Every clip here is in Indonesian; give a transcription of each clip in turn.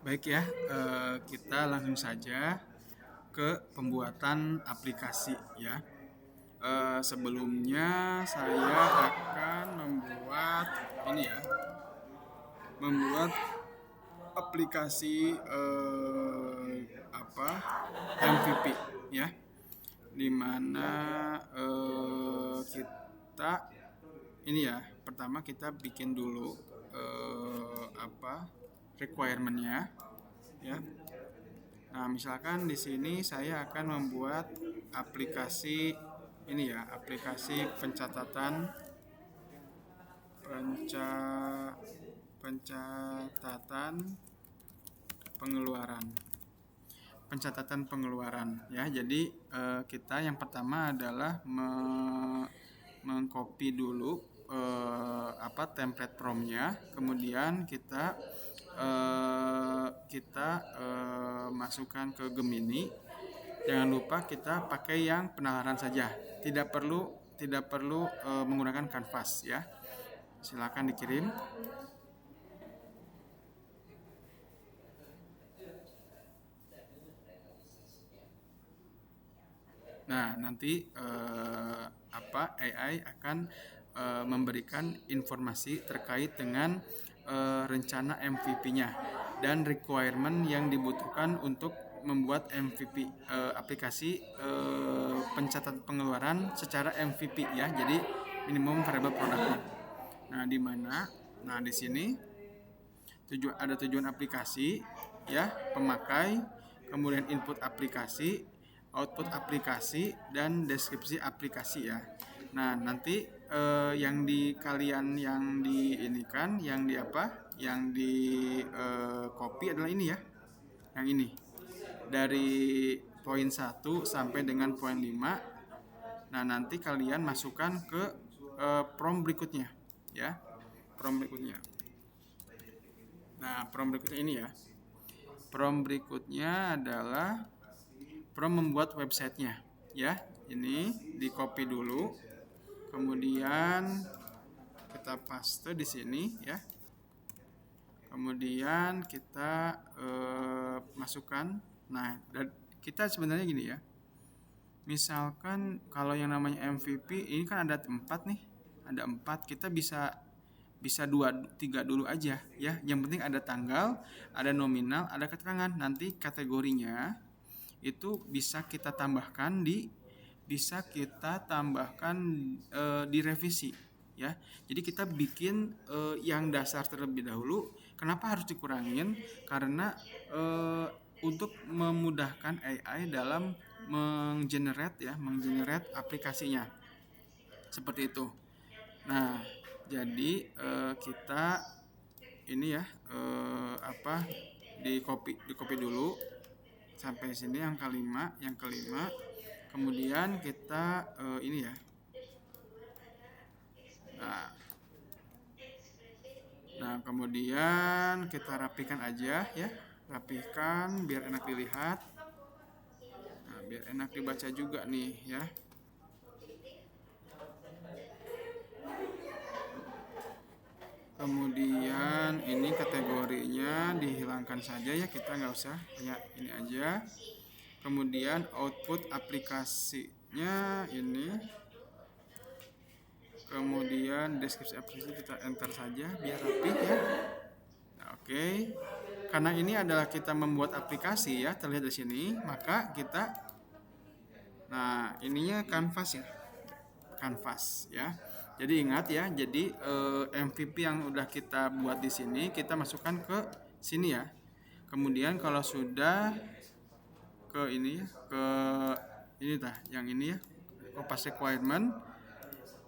Baik ya, kita langsung saja ke pembuatan aplikasi ya. Sebelumnya saya akan membuat aplikasi MVP ya, dimana kita pertama kita bikin dulu requirementnya ya. Nah, misalkan di sini saya akan membuat aplikasi aplikasi pencatatan pengeluaran. Pencatatan pengeluaran ya. Jadi kita yang pertama adalah mengcopy dulu template prompt-nya, kemudian kita masukkan ke Gemini. Jangan lupa kita pakai yang penalaran saja, tidak perlu menggunakan kanvas ya. Silakan dikirim. Nah, nanti AI akan memberikan informasi terkait dengan rencana MVP-nya dan requirement yang dibutuhkan untuk membuat MVP aplikasi pencatatan pengeluaran secara MVP ya. Jadi minimum variable product. Nah, di sini ada tujuan aplikasi ya, pemakai, kemudian input aplikasi, output aplikasi, dan deskripsi aplikasi ya. Nah, nanti yang di copy adalah ini ya. Yang ini. Dari poin 1 sampai dengan poin 5. Nah, nanti kalian masukkan ke prompt berikutnya ya. Prompt berikutnya. Nah, prompt berikutnya ini ya. Prompt berikutnya adalah prompt membuat websitenya ya. Ini di copy dulu, kemudian kita paste di sini ya. Kemudian kita masukkan. Nah, kita sebenarnya gini ya. Misalkan kalau yang namanya MVP ini kan ada 4 nih. Ada 4, kita bisa 2-3 dulu aja ya. Yang penting ada tanggal, ada nominal, ada keterangan. Nanti kategorinya itu bisa kita tambahkan di revisi ya. Jadi kita bikin yang dasar terlebih dahulu. Kenapa harus dikurangin? Karena untuk memudahkan AI dalam menggenerate aplikasinya. Seperti itu. Nah, jadi kita ini ya di copy dulu sampai sini yang kelima. Kemudian kita ini ya. Nah, kemudian kita rapikan aja ya. Rapikan biar enak dilihat. Nah, biar enak dibaca juga nih ya. Kemudian ini kategorinya dihilangkan saja ya, kita nggak usah ya, ini aja. Kemudian output aplikasinya ini, kemudian deskripsi aplikasi kita enter saja biar rapi ya. Nah, oke. Karena ini adalah kita membuat aplikasi ya, terlihat di sini, maka kita ininya kanvas ya. Jadi ingat ya, jadi MVP yang udah kita buat di sini kita masukkan ke sini ya. Kemudian kalau sudah yang ini ya, copy requirement.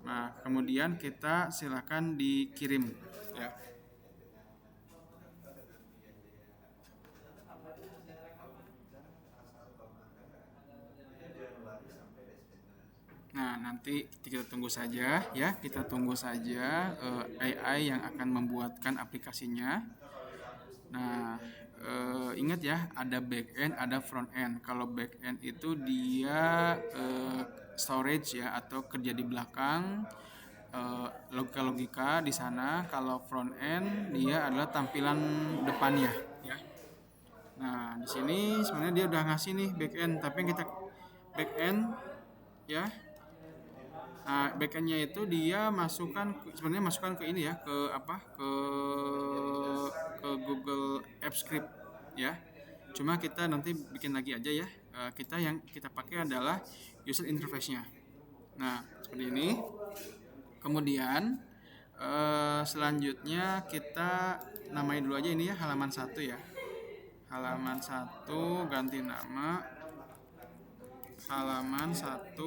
Nah, kemudian kita silakan dikirim ya. Nah, nanti kita tunggu saja ya, AI yang akan membuatkan aplikasinya. Nah, ingat ya, ada back end, ada front end. Kalau back end itu dia storage ya, atau kerja di belakang, logika di sana. Kalau front end dia adalah tampilan depannya ya. Nah, di sini sebenarnya dia udah ngasih nih backend, tapi kita backend ya. Nah, backendnya itu dia sebenarnya masukkan ke ini ya, ke apa? Ke Google Apps Script ya. Cuma kita nanti bikin lagi aja ya. Kita yang kita pakai adalah user interface-nya. Nah, seperti ini. Kemudian selanjutnya kita namai dulu aja ini ya, halaman 1 ya. Halaman 1 ganti nama halaman 1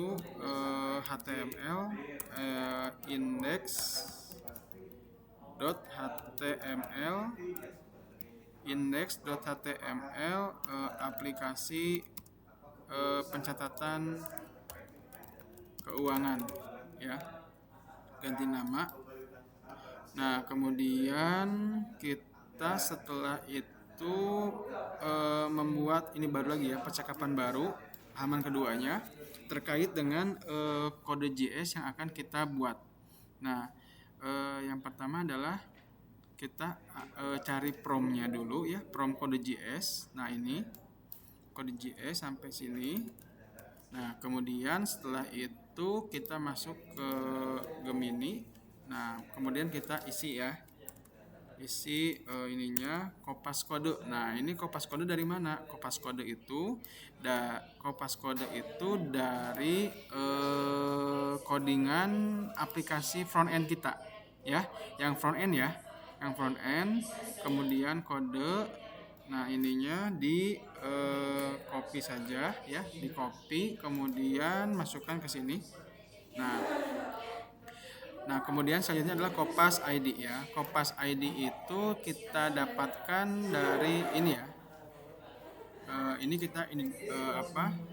HTML index.html index.html aplikasi pencatatan keuangan ya, ganti nama. Nah, kemudian kita setelah itu membuat ini baru lagi ya, percakapan baru, halaman keduanya terkait dengan kode JS yang akan kita buat. Nah, yang pertama adalah kita cari prompt-nya dulu ya, prompt kode JS. Nah, ini kode JS sampai sini. Nah, kemudian setelah itu kita masuk ke Gemini. Nah, kemudian kita isi ya, ininya kopas kode. Nah, ini kopas kode dari mana? Kopas kode itu dari codingan aplikasi front end kita ya, yang front end ya, kemudian kode. Nah, ininya di copy saja ya, di copy kemudian masukkan ke sini. Nah, kemudian selanjutnya adalah Kopas ID ya. Kopas ID itu kita dapatkan dari ini ya. Ini kita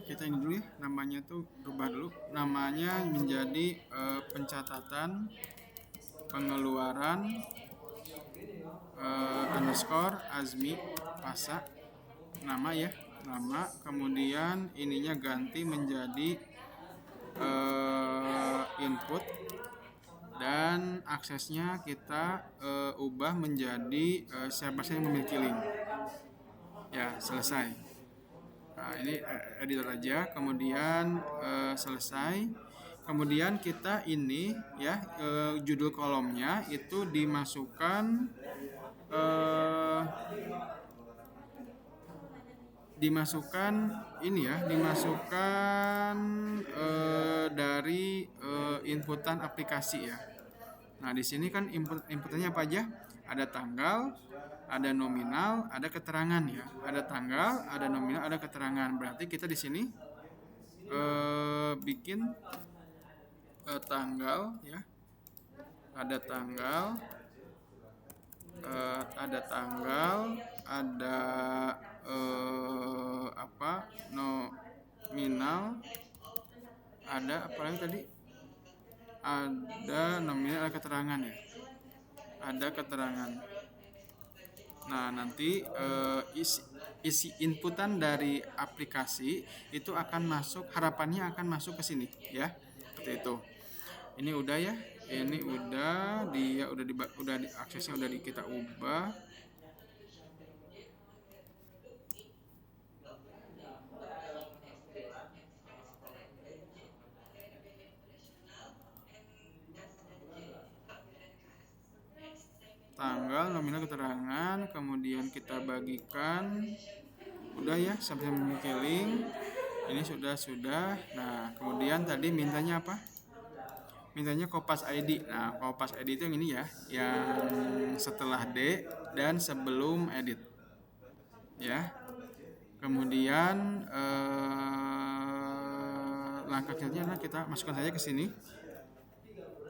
kita ini dulu ya. Namanya tuh rubah dulu. Namanya menjadi pencatatan pengeluaran underscore Azmi Pasa. Nama ya. Nama. Kemudian ininya ganti menjadi input. Dan aksesnya kita ubah menjadi siapa saja yang memiliki link ya, selesai. Nah, ini editor aja, kemudian selesai. Kemudian kita ini ya, judul kolomnya itu dimasukkan dari inputan aplikasi ya. Nah, di sini kan inputannya apa aja? Ada tanggal, ada nominal, ada keterangan ya. Ada tanggal, ada nominal, ada keterangan. Berarti kita di sini bikin tanggal ya. Ada tanggal, ada nominal, ada apa lagi tadi? Ada nominal, ada keterangan ya. Ada keterangan. Nah, nanti isi inputan dari aplikasi itu akan masuk, harapannya akan masuk ke sini ya. Seperti itu. Ini udah ya. Ini udah aksesnya udah kita ubah. Tanggal, nominal, keterangan, kemudian kita bagikan. Udah ya, sampai memiliki link. Ini sudah. Nah, kemudian tadi mintanya apa? Mintanya Kopas ID. Nah, Kopas ID itu yang ini ya, yang setelah D dan sebelum edit. Ya. Kemudian langkah selanjutnya adalah kita masukkan saja ke sini.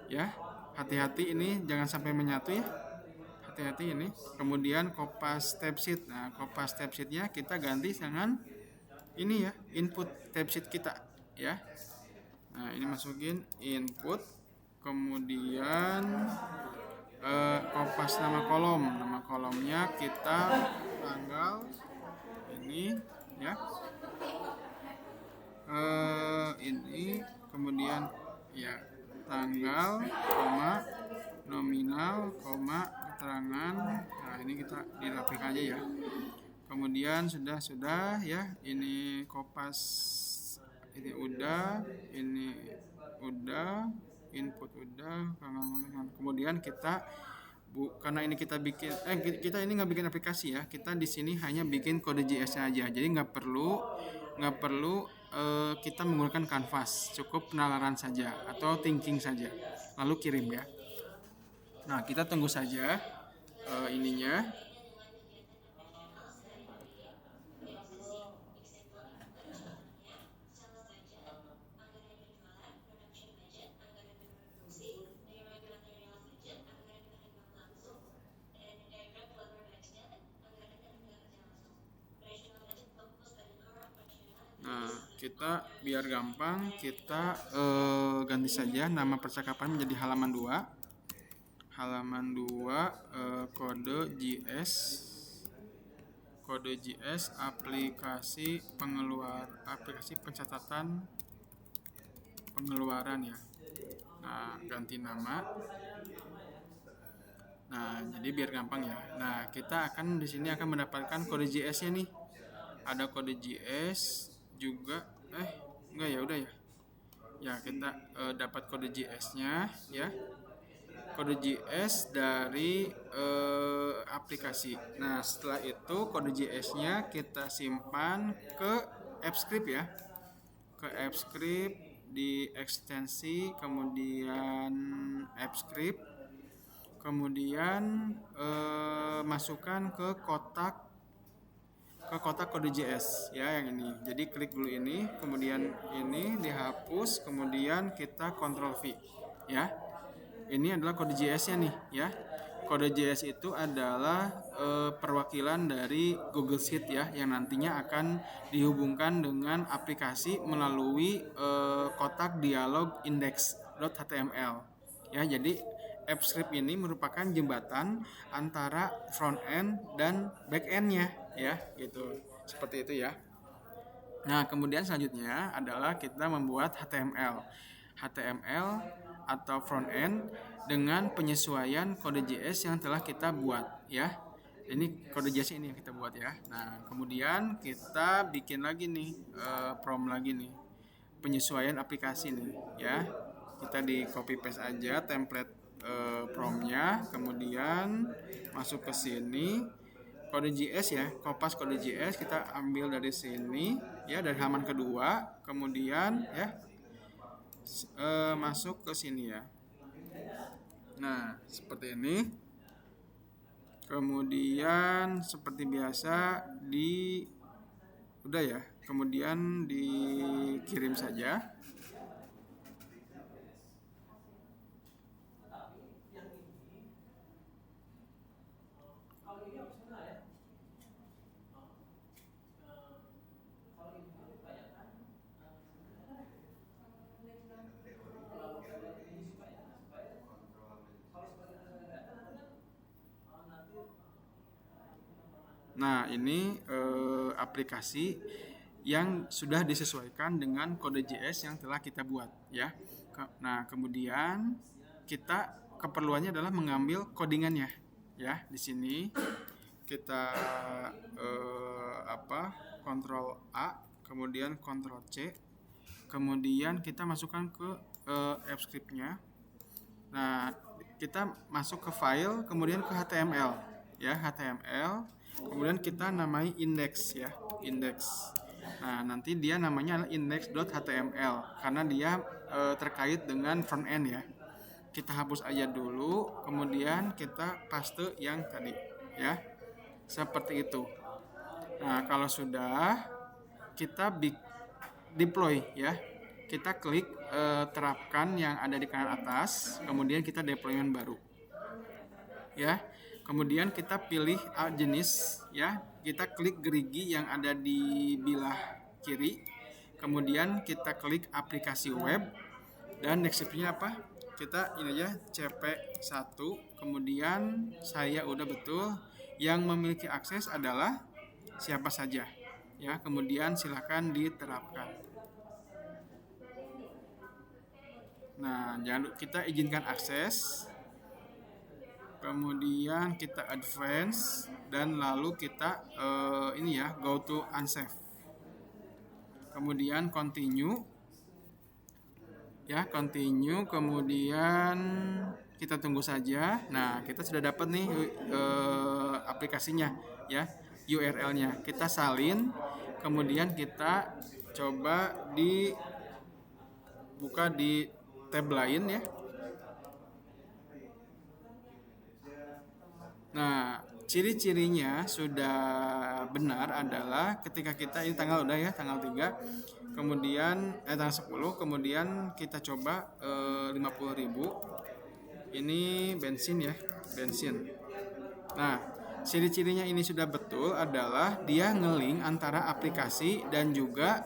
Ya. Hati-hati ini jangan sampai menyatu ya. Hati-hati ini. Kemudian Kopas tab sheet. Nah, Kopas tab sheet-nya kita ganti dengan ini ya, input tab sheet kita ya. Nah, ini masukin input, kemudian Kopas nama kolomnya kita tanggal ini ya, ini kemudian ya tanggal, nominal, keterangan. Nah, ini kita dirapikan aja ya. Kemudian sudah ya, ini Kopas ini udah, input udah. Kemudian kita karena ini kita bikin kita ini nggak bikin aplikasi ya, kita di sini hanya bikin kode JS-nya aja, jadi nggak perlu kita menggunakan kanvas, cukup penalaran saja atau thinking saja lalu kirim ya. Nah, kita tunggu saja ininya. Nah, kita biar gampang, kita ganti saja nama percakapan menjadi halaman 2. Halaman 2 kode JS aplikasi pencatatan pengeluaran ya. Nah, ganti nama. Nah, jadi biar gampang ya. Nah, kita akan di sini akan mendapatkan kode JS-nya nih. Ada kode JS juga. Enggak ya, udah ya. Ya, kita dapat kode JS-nya ya. Kode JS dari aplikasi. Nah, setelah itu kode JS-nya kita simpan ke AppScript ya. Ke AppScript di ekstensi, kemudian AppScript, kemudian masukkan ke kotak kode JS ya, yang ini. Jadi klik dulu ini, kemudian ini dihapus, kemudian kita Ctrl V ya. Ini adalah kode JS-nya nih ya. Kode JS itu adalah perwakilan dari Google Sheet ya, yang nantinya akan dihubungkan dengan aplikasi melalui kotak dialog index.html ya. Jadi AppScript ini merupakan jembatan antara front end dan back end-nya ya, gitu. Seperti itu ya. Nah, kemudian selanjutnya adalah kita membuat HTML atau front end dengan penyesuaian kode JS yang telah kita buat ya. Ini kode JS ini yang kita buat ya. Nah, kemudian kita bikin lagi nih prompt lagi nih, penyesuaian aplikasi nih ya. Kita di copy paste aja template prompt-nya, kemudian masuk ke sini kode JS ya, kopas kode JS kita ambil dari sini ya, dari halaman kedua, kemudian ya masuk ke sini ya. Nah, seperti ini. Kemudian seperti biasa udah ya, kemudian dikirim saja. Nah, ini aplikasi yang sudah disesuaikan dengan kode JS yang telah kita buat ya. Nah, kemudian kita keperluannya adalah mengambil codingannya ya. Di sini kita Ctrl A, kemudian Ctrl C, kemudian kita masukkan ke AppScript-nya. Nah, kita masuk ke file, kemudian ke HTML ya, HTML. Kemudian kita namai index ya, index. Nah, nanti dia namanya adalah index.html karena dia terkait dengan front end ya. Kita hapus aja dulu, kemudian kita paste yang tadi ya. Seperti itu. Nah, kalau sudah, kita deploy ya. Kita klik terapkan yang ada di kanan atas, kemudian kita deployment baru ya. Kemudian kita pilih jenis ya, kita klik gerigi yang ada di bilah kiri, kemudian kita klik aplikasi web, dan deskripsinya apa, kita ini aja cp1, kemudian saya udah betul, yang memiliki akses adalah siapa saja ya, kemudian silakan diterapkan. Nah, jangan kita izinkan akses, kemudian kita advance, dan lalu kita ini ya, go to unsave, kemudian continue ya, continue, kemudian kita tunggu saja. Nah, kita sudah dapat nih aplikasinya ya, URL-nya. Kita salin, kemudian kita coba buka di tab lain ya. Nah, ciri-cirinya sudah benar adalah ketika kita, ini tanggal udah ya, tanggal 3, kemudian tanggal 10, kemudian kita coba 50.000. Ini bensin ya, bensin. Nah, ciri-cirinya ini sudah betul adalah dia nge-link antara aplikasi dan juga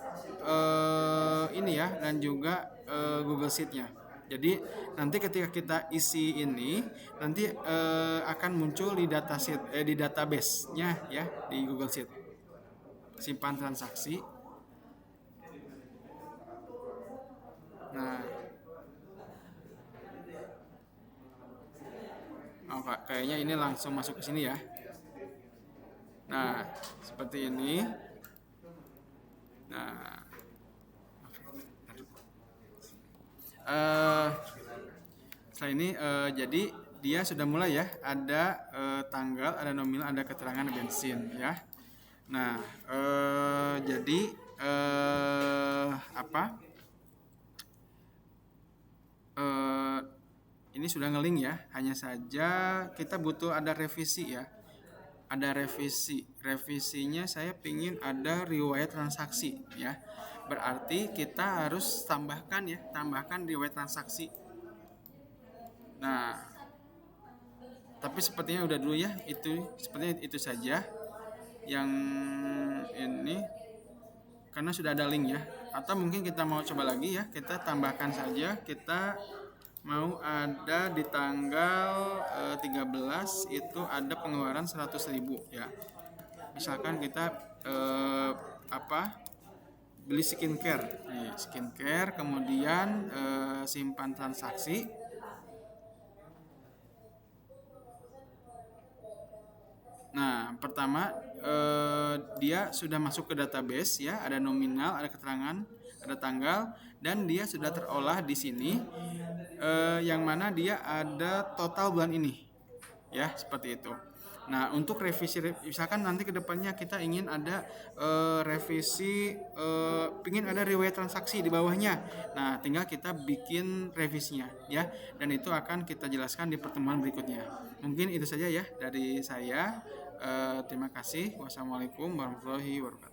ini ya, dan juga Google Sheet-nya. Jadi nanti ketika kita isi ini, nanti akan muncul di di database-nya ya, di Google Sheet. Simpan transaksi. Nah, kayaknya ini langsung masuk ke sini ya. Nah, seperti ini. Nah, setelah ini jadi dia sudah mulai ya, ada tanggal, ada nominal, ada keterangan bensin ya. Nah, jadi ini sudah nge-link ya, hanya saja kita butuh ada revisi ya. Ada revisinya saya pingin ada riwayat transaksi ya, berarti kita harus tambahkan riwayat transaksi. Nah, tapi sepertinya udah dulu ya, sepertinya itu saja yang ini, karena sudah ada link ya. Atau mungkin kita mau coba lagi ya, kita tambahkan saja, kita mau ada di tanggal 13 itu ada pengeluaran 100.000 ya. Misalkan kita beli skincare. Nih, skincare, kemudian simpan transaksi. Nah, pertama dia sudah masuk ke database ya, ada nominal, ada keterangan, ada tanggal, dan dia sudah terolah di sini, yang mana dia ada total bulan ini ya, seperti itu. Nah, untuk revisi, misalkan nanti kedepannya kita ingin ada revisi, ingin ada riwayat transaksi di bawahnya, nah tinggal kita bikin revisinya ya, dan itu akan kita jelaskan di pertemuan berikutnya. Mungkin itu saja ya dari saya. Terima kasih. Wassalamualaikum warahmatullahi wabarakatuh.